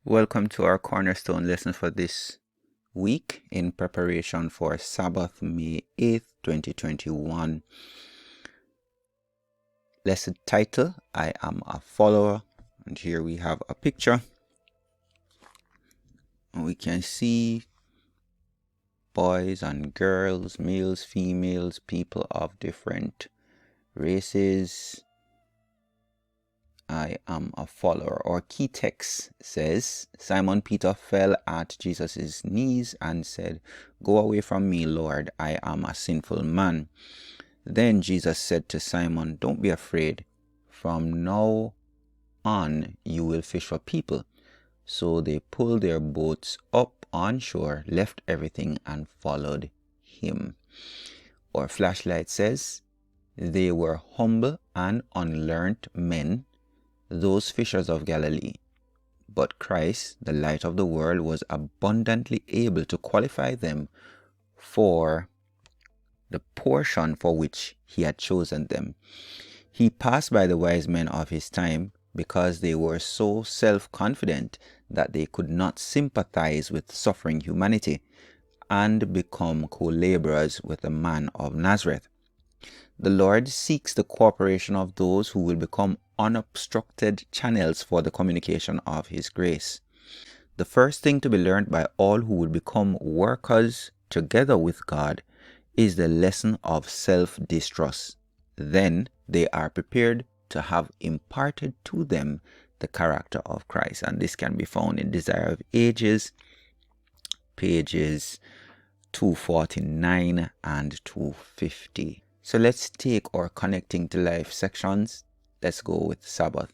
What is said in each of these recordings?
Welcome to our Cornerstone lesson for this week in preparation for Sabbath, May 8th, 2021. Lesson title, I am a follower. And here we have a picture. And we can see boys and girls, males, females, people of different races. I am a follower. Our key text says, Simon Peter fell at Jesus' knees and said, "Go away from me, Lord, I am a sinful man." Then Jesus said to Simon, "Don't be afraid. From now on you will fish for people." So they pulled their boats up on shore, left everything, and followed him. Our flashlight says, they were humble and unlearned men, those fishers of Galilee. But Christ, the light of the world, was abundantly able to qualify them for the portion for which he had chosen them. He passed by the wise men of his time because they were so self-confident that they could not sympathize with suffering humanity and become co-laborers with the man of Nazareth. The Lord seeks the cooperation of those who will become unobstructed channels for the communication of His grace. The first thing to be learned by all who will become workers together with God is the lesson of self-distrust. Then they are prepared to have imparted to them the character of Christ. And this can be found in Desire of Ages, pages 249 and 250. So let's take our connecting to life sections. Let's go with Sabbath.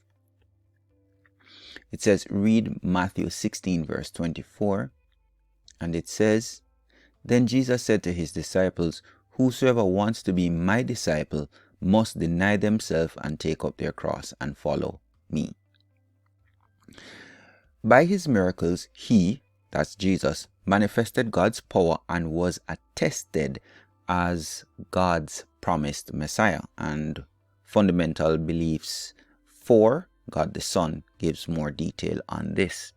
It says, read Matthew 16 verse 24. And it says, Then Jesus said to his disciples, "Whosoever wants to be my disciple must deny themselves and take up their cross and follow me." By his miracles, he, that's Jesus, manifested God's power and was attested as God's promised Messiah. And Fundamental Beliefs 4, God the Son, gives more detail on this.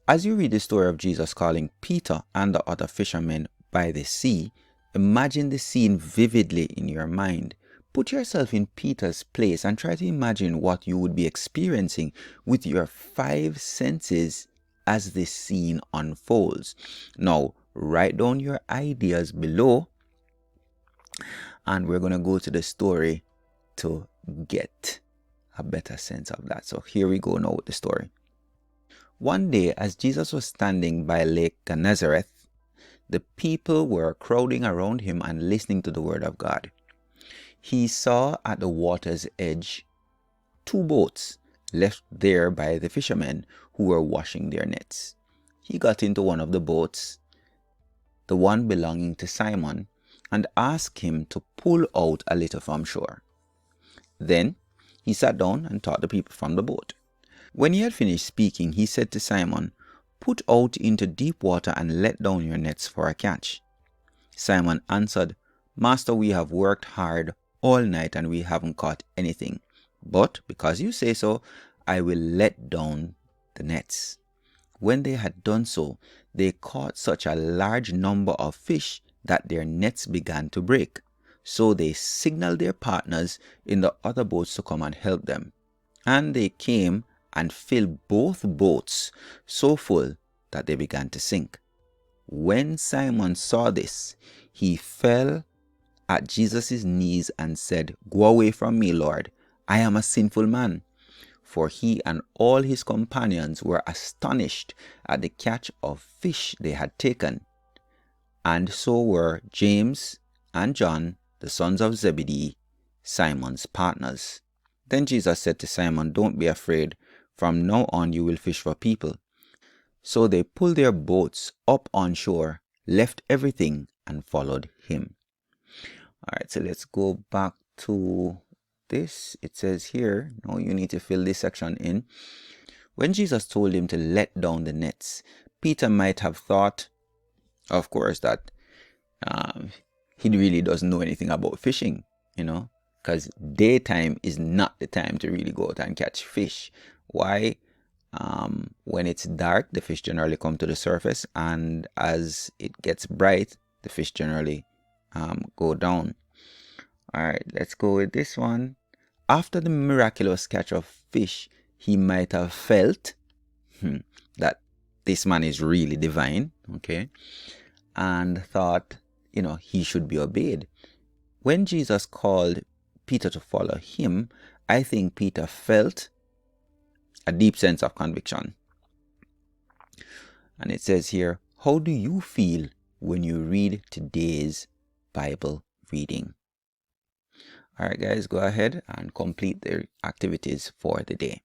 As you read the story of Jesus calling Peter and the other fishermen by the sea, imagine the scene vividly in your mind. Put yourself in Peter's place and try to imagine what you would be experiencing with your 5 senses as this scene unfolds. Now, write down your ideas below, and we're going to go to the story to get a better sense of that. So here we go now with the story. One day, as Jesus was standing by Lake Gennesaret, the people were crowding around him and listening to the word of God. He saw at the water's edge 2 boats left there by the fishermen who were washing their nets. He got into one of the boats, the one belonging to Simon, and asked him to pull out a little from shore. Then he sat down and taught the people from the boat. When he had finished speaking, he said to Simon, "Put out into deep water and let down your nets for a catch." Simon answered, "Master, we have worked hard all night and we haven't caught anything. But because you say so, I will let down the nets." When they had done so, they caught such a large number of fish that their nets began to break. So they signaled their partners in the other boats to come and help them. And they came and filled both boats so full that they began to sink. When Simon saw this, he fell at Jesus' knees and said, "Go away from me, Lord, I am a sinful man." For he and all his companions were astonished at the catch of fish they had taken. And so were James and John, the sons of Zebedee, Simon's partners. Then Jesus said to Simon, "Don't be afraid. From now on you will fish for people." So they pulled their boats up on shore, left everything, and followed him. All right, so let's go back to this. It says here, now you need to fill this section in. When Jesus told him to let down the nets, Peter might have thought, of course, that he really doesn't know anything about fishing, because daytime is not the time to really go out and catch fish. Why? When it's dark, the fish generally come to the surface, and as it gets bright, the fish generally go down. All right, let's go with this one. After the miraculous catch of fish, he might have felt that this man is really divine, okay, and thought, he should be obeyed. When Jesus called Peter to follow him, I think Peter felt a deep sense of conviction. And it says here, how do you feel when you read today's Bible reading? All right, guys, go ahead and complete the activities for the day.